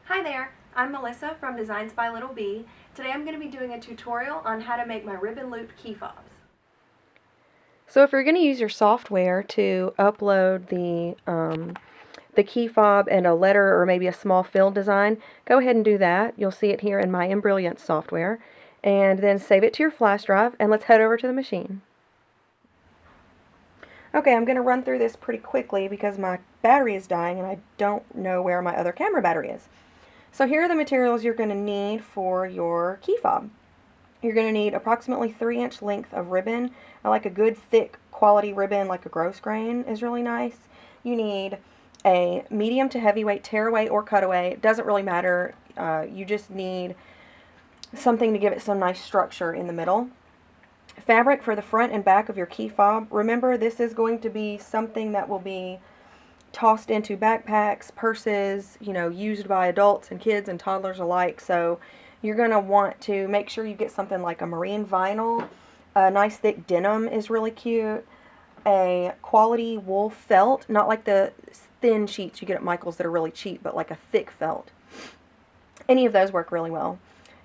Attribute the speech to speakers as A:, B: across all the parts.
A: Hi there, I'm Melissa from Designs by Little Bee. Today I'm going to be doing a tutorial on how to make my ribbon loop key fobs. So if you're going to use your software to upload the key fob and a letter or maybe a small field design, go ahead and do that. You'll see it here in my Embroidery software. And then save it to your flash drive, and let's head over to the machine. Okay, I'm going to run through this pretty quickly because my battery is dying and I don't know where my other camera battery is. So here are the materials you're going to need for your key fob. You're going to need approximately 3-inch length of ribbon. I like a good thick quality ribbon, like a gross grain is really nice. You need a medium to heavyweight tearaway or cutaway. It doesn't really matter. You just need something to give it some nice structure in the middle. Fabric for the front and back of your key fob. Remember, this is going to be something that will be tossed into backpacks, purses, used by adults and kids and toddlers alike. So you're going to want to make sure you get something like a marine vinyl. A nice thick denim is really cute. A quality wool felt, not like the thin sheets you get at Michael's that are really cheap, but like a thick felt. Any of those work really well.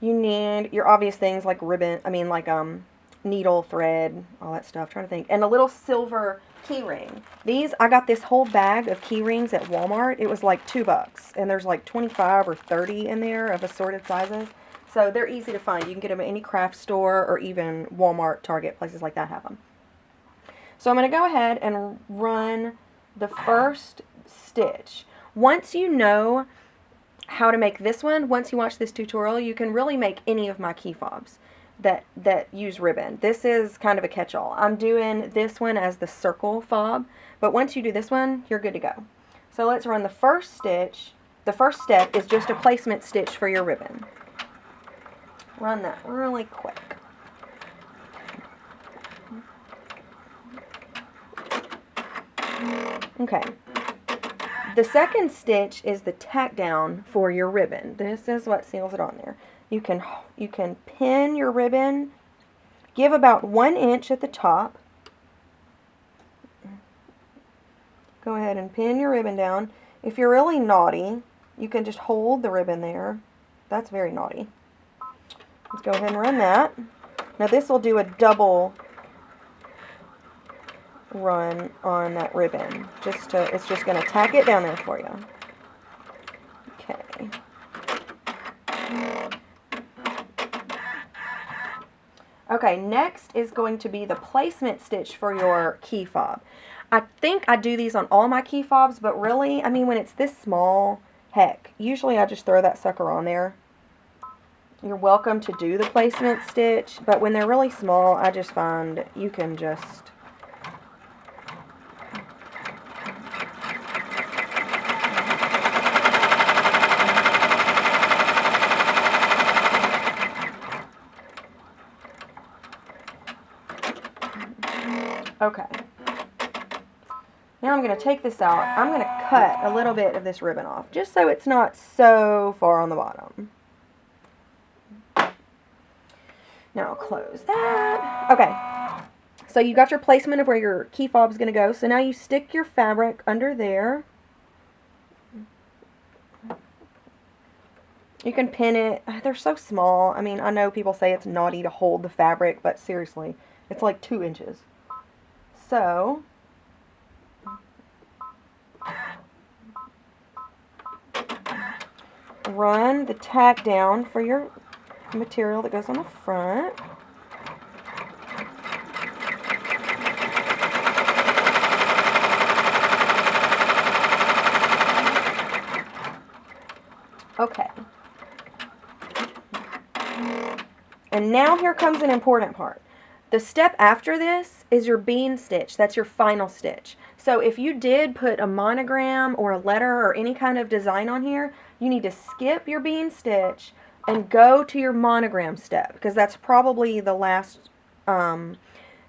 A: You need your obvious things like needle, thread, all that stuff. I'm trying to think. And a little silver key ring. I got this whole bag of key rings at Walmart. It was like $2, and there's like 25 or 30 in there of assorted sizes. So they're easy to find. You can get them at any craft store or even Walmart, Target, places like that have them. So I'm going to go ahead and run the first stitch. Once you know how to make this one, once you watch this tutorial, you can really make any of my key fobs that use ribbon. This is kind of a catch-all. I'm doing this one as the circle fob, but once you do this one, you're good to go. So let's run the first stitch. The first step is just a placement stitch for your ribbon. Run that really quick. Okay. The second stitch is the tack down for your ribbon. This is what seals it on there. You can pin your ribbon, give about 1 inch at the top. Go ahead and pin your ribbon down. If you're really naughty, you can just hold the ribbon there. That's very naughty. Let's go ahead and run that. Now this will do a double run on that ribbon. It's just going to tack it down there for you. Okay. Okay, next is going to be the placement stitch for your key fob. I think I do these on all my key fobs, but really, when it's this small, heck, usually I just throw that sucker on there. You're welcome to do the placement stitch, but when they're really small, I just find you can just okay. Now I'm going to take this out. I'm going to cut a little bit of this ribbon off, just so it's not so far on the bottom. Now I'll close that. Okay. So you got your placement of where your key fob is going to go. So now you stick your fabric under there. You can pin it. They're so small. I know people say it's naughty to hold the fabric, but seriously, it's like 2 inches. So run the tack down for your material that goes on the front. Okay. And now here comes an important part. The step after this is your bean stitch. That's your final stitch. So if you did put a monogram or a letter or any kind of design on here, you need to skip your bean stitch and go to your monogram step, because that's probably the last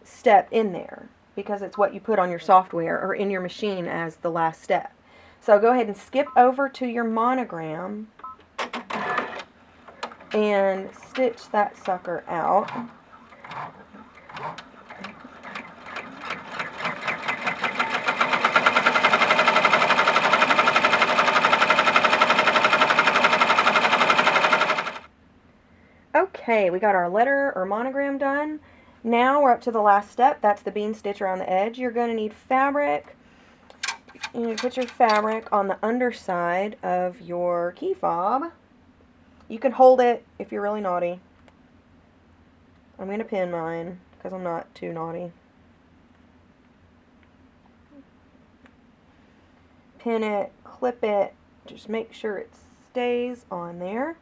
A: step in there, because it's what you put on your software or in your machine as the last step. So go ahead and skip over to your monogram and stitch that sucker out. Okay, we got our letter or monogram done. Now we're up to the last step. That's the bean stitch around the edge. You're going to need fabric. You put your fabric on the underside of your key fob. You can hold it if you're really naughty. I'm going to pin mine because I'm not too naughty. Pin it, clip it, just make sure it stays on there.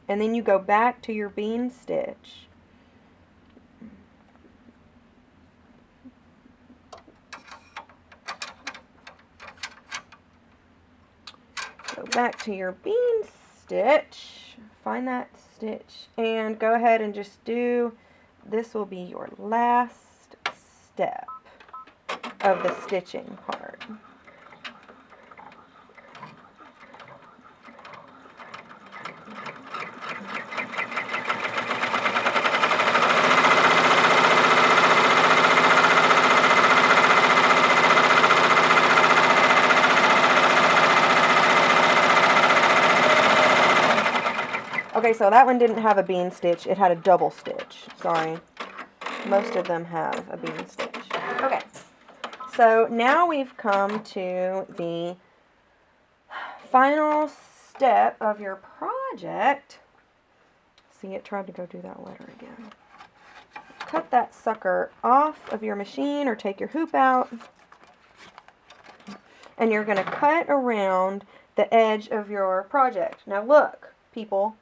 A: And then you go back to your bean stitch. Go back to your bean stitch, find that stitch, and go ahead and just do, this will be your last step of the stitching part. Okay, so that one didn't have a bean stitch. It had a double stitch. Sorry. Most of them have a bean stitch. Okay, so now we've come to the final step of your project. See, it tried to go do that letter again. Cut that sucker off of your machine or take your hoop out. And you're going to cut around the edge of your project. Now look, people.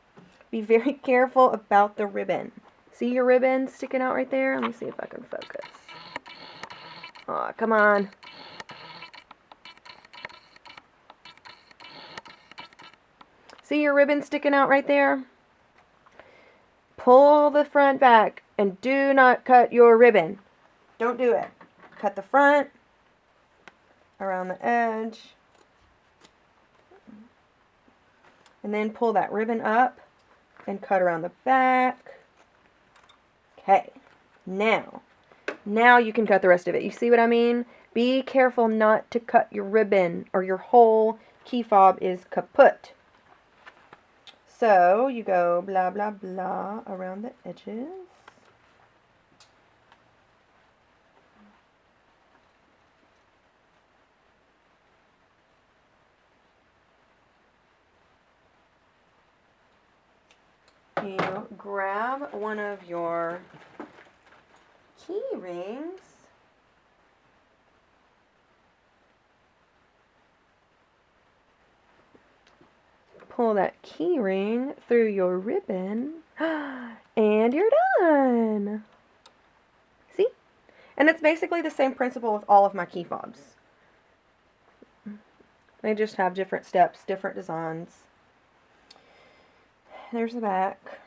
A: Be very careful about the ribbon. See your ribbon sticking out right there? Let me see if I can focus. Aw, come on. See your ribbon sticking out right there? Pull the front back and do not cut your ribbon. Don't do it. Cut the front around the edge. And then pull that ribbon up and cut around the back. Okay, now you can cut the rest of it. You see what I mean? Be careful not to cut your ribbon or your whole key fob is kaput. So you go blah blah blah around the edges. You grab one of your key rings pull that key ring through your ribbon and you're done. See? And it's basically the same principle with all of my key fobs. They just have different steps, different designs. There's the back.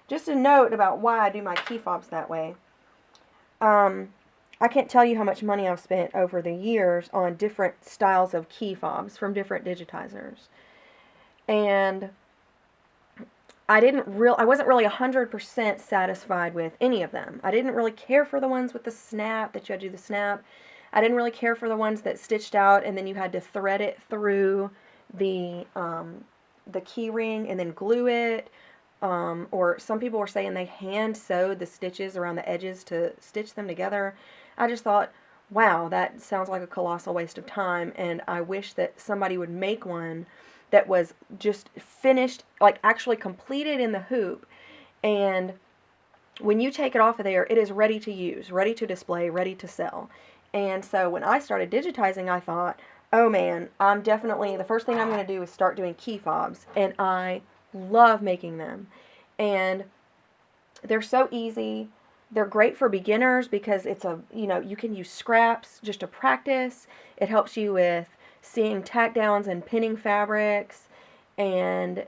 A: Just a note about why I do my key fobs that way. I can't tell you how much money I've spent over the years on different styles of key fobs from different digitizers. And I wasn't really 100% satisfied with any of them. I didn't really care for the ones with the snap, that you had to do the snap. I didn't really care for the ones that stitched out and then you had to thread it through the key ring and then glue it. Or some people were saying they hand sewed the stitches around the edges to stitch them together. I just thought, wow, that sounds like a colossal waste of time, and I wish that somebody would make one that was just finished, like actually completed in the hoop, and when you take it off of there, it is ready to use, ready to display, ready to sell. And so when I started digitizing, I thought, oh man, the first thing I'm going to do is start doing key fobs, and I love making them. And they're so easy. They're great for beginners because you can use scraps just to practice. It helps you with seeing tack downs and pinning fabrics. And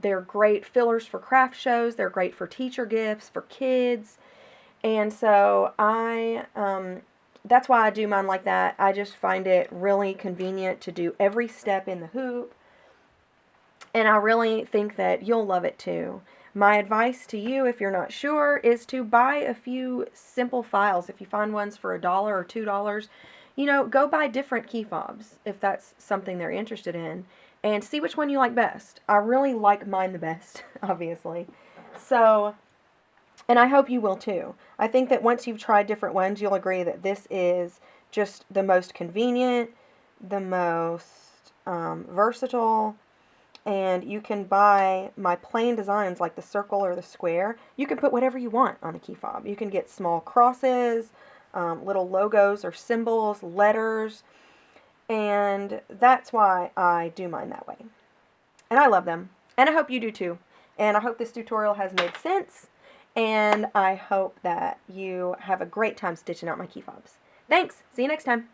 A: they're great fillers for craft shows. They're great for teacher gifts, for kids. And so that's why I do mine like that. I just find it really convenient to do every step in the hoop. And I really think that you'll love it too. My advice to you, if you're not sure, is to buy a few simple files. If you find ones for $1 or $2, go buy different key fobs if that's something they're interested in. and see which one you like best. I really like mine the best, obviously. So, and I hope you will too. I think that once you've tried different ones, you'll agree that this is just the most convenient, the most versatile, and you can buy my plain designs like the circle or the square. You can put whatever you want on a key fob. You can get small crosses, little logos or symbols, letters, and that's why I do mine that way. And I love them, and I hope you do too. And I hope this tutorial has made sense, and I hope that you have a great time stitching out my key fobs. Thanks! See you next time!